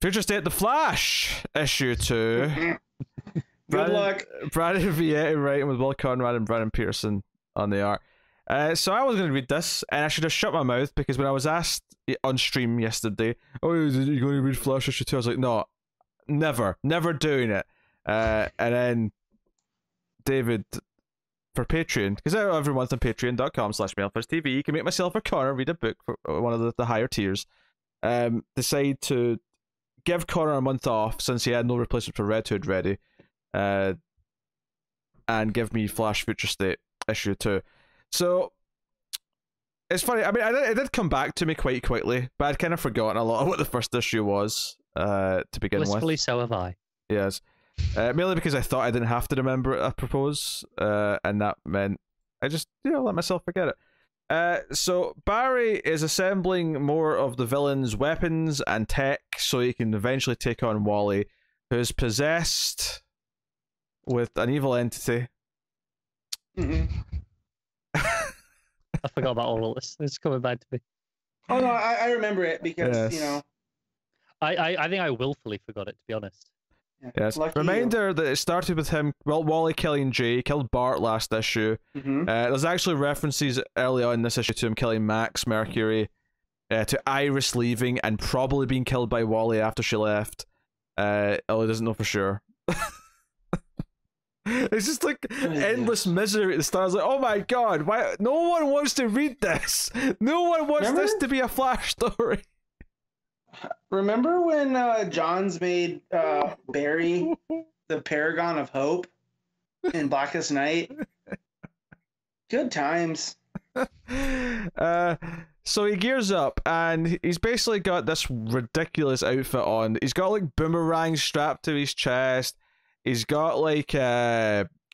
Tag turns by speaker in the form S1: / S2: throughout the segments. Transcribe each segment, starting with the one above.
S1: Future State The Flash, issue 2.
S2: Good luck.
S1: Brandon Vietti writing with Will Conrad and Brandon Peterson on the art. So I was going to read this, and I should have shut my mouth, because when I was asked on stream yesterday, oh, are you going to read Flash issue 2? I was like, no, never doing it. And then David, for Patreon, because every month on patreon.com/MailFuzzTV, you can make myself a corner, read a book for one of the higher tiers, decide to give Connor a month off since he had no replacement for Red Hood ready, and give me Flash Future State issue 2. So it's funny. I mean, it did come back to me quite quickly, but I'd kind of forgotten a lot of what the first issue was to begin with.
S3: Blissfully so have I.
S1: Yes. Mainly because I thought I didn't have to remember it, I propose, and that meant I just, let myself forget it. So Barry is assembling more of the villain's weapons and tech so he can eventually take on Wally, who's possessed with an evil entity.
S3: I forgot about all of this. It's coming back to me.
S2: Oh no, I remember it because
S1: Yes.
S3: I think I willfully forgot it, to be honest.
S1: Yes.
S2: Lucky
S1: Reminder that it started with him, Wally killing Jay, killed Bart last issue. There's actually references early on in this issue to him killing Max Mercury, to Iris leaving and probably being killed by Wally after she left. Although he doesn't know for sure. It's just like endless misery at the start. I was like, oh my god, why no one wants to read this? No one wants this to be a Flash story.
S2: Remember when Johns made Barry the Paragon of Hope in Blackest Night? Good times.
S1: So he gears up and he's basically got this ridiculous outfit on. He's got like boomerangs strapped to his chest. He's got like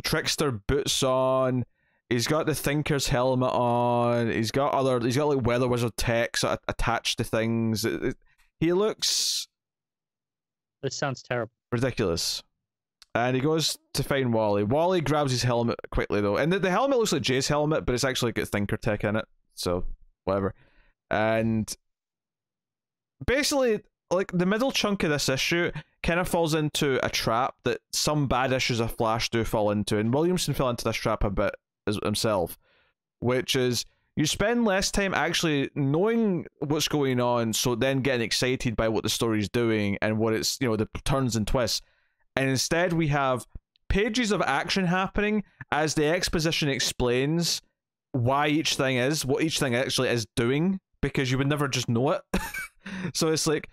S1: trickster boots on. He's got the Thinker's helmet on. He's got like Weather Wizard tech sort of attached to things. He looks...
S3: This sounds terrible.
S1: Ridiculous. And he goes to find Wally. Wally grabs his helmet quickly though. And the helmet looks like Jay's helmet, but it's actually got Thinker tech in it. So, whatever. And basically, like, the middle chunk of this issue kind of falls into a trap that some bad issues of Flash do fall into. And Williamson fell into this trap a bit himself. Which is, you spend less time actually knowing what's going on, so then getting excited by what the story's doing and what it's, the turns and twists. And instead we have pages of action happening as the exposition explains why each thing is, what each thing actually is doing, because you would never just know it. So it's like,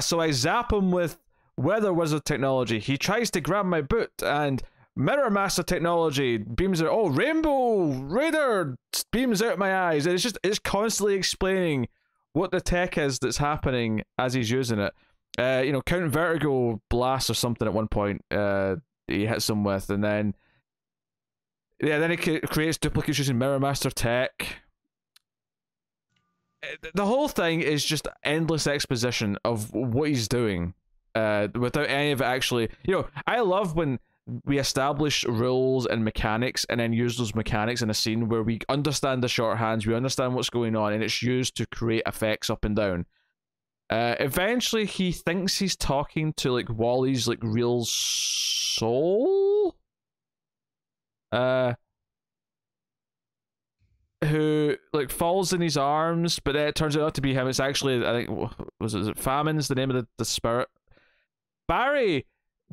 S1: so I zap him with Weather Wizard technology. He tries to grab my boot, and Mirror Master technology beams out. Oh, Rainbow Raider beams out my eyes. And it's constantly explaining what the tech is that's happening as he's using it. Count Vertigo blast or something at one point. He hits him with, and then he creates duplicates using Mirror Master tech. The whole thing is just endless exposition of what he's doing, without any of it actually. I love when we establish rules and mechanics and then use those mechanics in a scene where we understand the shorthands, we understand what's going on, and it's used to create effects up and down. Eventually he thinks he's talking to like Wally's like real soul, who like falls in his arms, but then it turns out not to be him. It's actually, I think, is it Famine's the name of the spirit. Barry,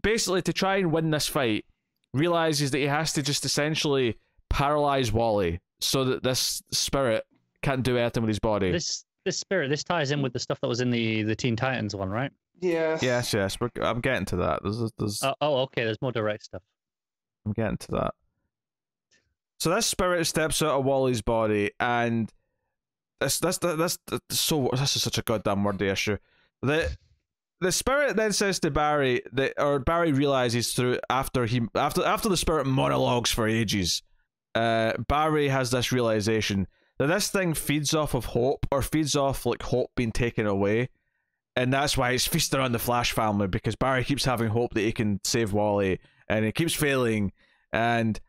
S1: basically, to try and win this fight, realizes that he has to just essentially paralyze Wally so that this spirit can't do anything with his body.
S3: This spirit, this ties in with the stuff that was in the Teen Titans one, right?
S2: Yes.
S1: Yes. I'm getting to that. There's
S3: okay. There's more direct stuff.
S1: I'm getting to that. So this spirit steps out of Wally's body, and this is such a goddamn wordy issue. The spirit then says to Barry Barry realizes after the spirit monologues for ages, Barry has this realization that this thing feeds off of hope, or feeds off like hope being taken away, and that's why it's feasting on the Flash family, because Barry keeps having hope that he can save Wally, and it keeps failing, and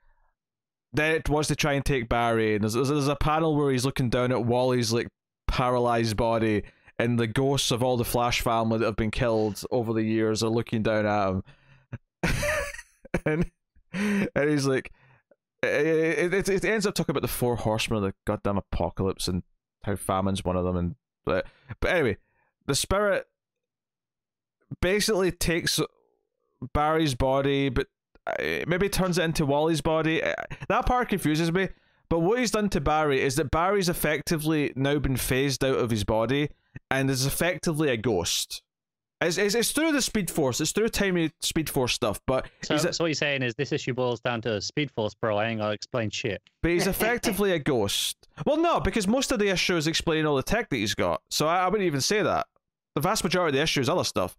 S1: then it wants to try and take Barry, and there's a panel where he's looking down at Wally's like paralyzed body, and the ghosts of all the Flash family that have been killed over the years are looking down at him. and he's like, it ends up talking about the four horsemen of the goddamn apocalypse and how famine's one of them. And but anyway, the Spirit basically takes Barry's body, but maybe turns it into Wally's body. That part confuses me. But what he's done to Barry is that Barry's effectively now been phased out of his body and is effectively a ghost. It's through the Speed Force. It's through timey Speed Force stuff. But
S3: so what you're saying is this issue boils down to Speed Force, bro. I ain't gonna explain shit.
S1: But he's effectively a ghost. Well, no, because most of the issue is explaining all the tech that he's got. So I wouldn't even say that. The vast majority of the issue is other stuff.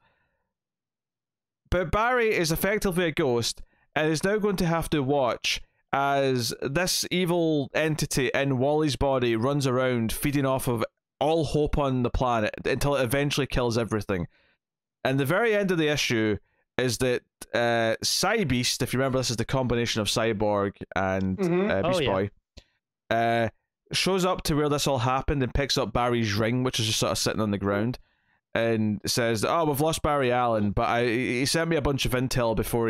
S1: But Barry is effectively a ghost and is now going to have to watch as this evil entity in Wally's body runs around feeding off of all hope on the planet until it eventually kills everything. And the very end of the issue is that Cybeast, if you remember, this is the combination of Cyborg and Beast Boy, shows up to where this all happened and picks up Barry's ring, which is just sort of sitting on the ground, and says, "Oh, we've lost Barry Allen, but he sent me a bunch of intel before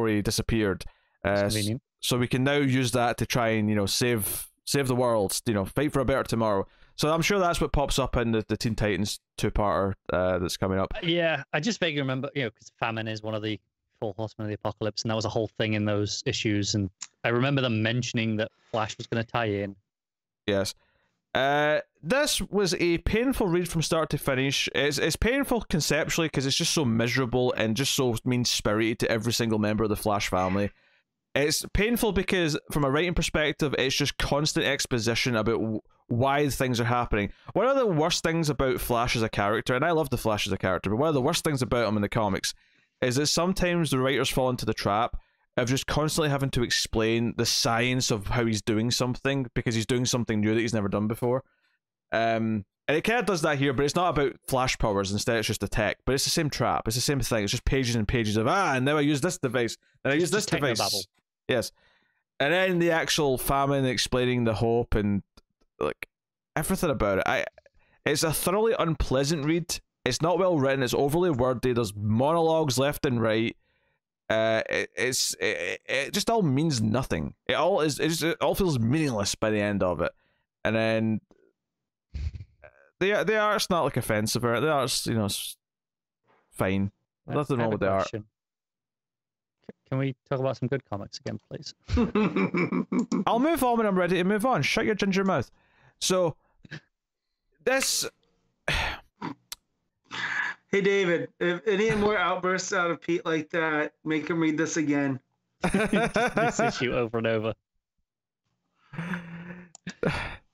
S1: he disappeared, so we can now use that to try and save the world, fight for a better tomorrow." So I'm sure that's what pops up in the Teen Titans two-parter that's coming up.
S3: Yeah, I just vaguely remember, because famine is one of the four horsemen of the apocalypse, and that was a whole thing in those issues, and I remember them mentioning that Flash was going to tie in.
S1: Yes. This was a painful read from start to finish. It's painful conceptually because it's just so miserable and just so mean-spirited to every single member of the Flash family. It's painful because, from a writing perspective, it's just constant exposition about why things are happening. One of the worst things about Flash as a character, and I love the Flash as a character, but one of the worst things about him in the comics is that sometimes the writers fall into the trap of just constantly having to explain the science of how he's doing something because he's doing something new that he's never done before. And it kind of does that here, but it's not about Flash powers. Instead, it's just a tech. But it's the same trap. It's the same thing. It's just pages and pages of, and now I use this device, and I use this device. Technobabble. Yes. And then the actual famine explaining the hope and like everything about it. It's a thoroughly unpleasant read. It's not well written. It's overly wordy. There's monologues left and right. It just all means nothing. It all feels meaningless by the end of it. And then the art's not like offensive or the art's it's fine. Nothing wrong with the art.
S3: Can we talk about some good comics again, please?
S1: I'll move on when I'm ready to move on. Shut your ginger mouth. So, this...
S2: Hey, David, if any more outbursts out of Pete like that, make him read this again.
S3: This issue over and over.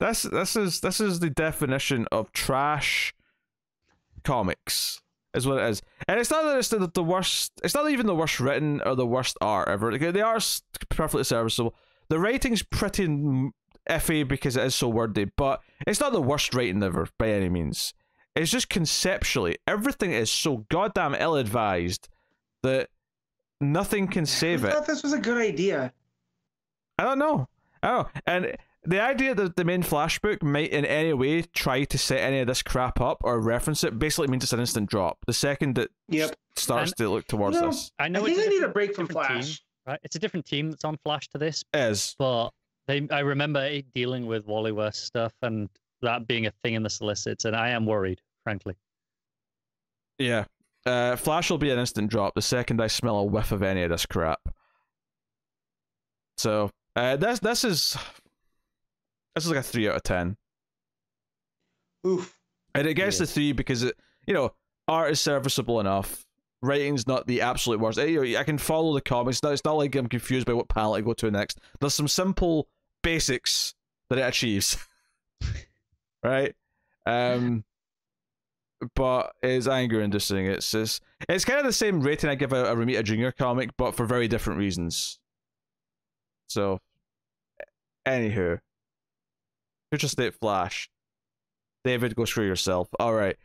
S1: This is the definition of trash comics. Is what it is, and it's not that it's the worst. It's not even the worst written or the worst art ever. The art's perfectly serviceable. The writing's pretty iffy because it is so wordy, but it's not the worst writing ever by any means. It's just conceptually everything is so goddamn ill-advised that nothing can save it.
S2: I thought this was a good idea.
S1: I don't know, and the idea that the main Flash book might in any way try to set any of this crap up or reference it basically means it's an instant drop. The second it starts to look towards this.
S3: I know
S2: think I need a break from Flash.
S3: Team, right? It's a different team that's on Flash to this.
S1: But
S3: I remember dealing with Wallyverse stuff and that being a thing in the solicits, and I am worried, frankly.
S1: Yeah. Flash will be an instant drop the second I smell a whiff of any of this crap. So, this is like a 3 out of 10.
S2: Oof.
S1: And it gets the 3 because art is serviceable enough. Writing's not the absolute worst. I can follow the comics. It's not like I'm confused by what panel I go to next. There's some simple basics that it achieves. Right? But it's anger-inducing. It's kind of the same rating I give a Romita Jr. comic, but for very different reasons. So, anywho. Future State Flash. David, go screw yourself. Alright.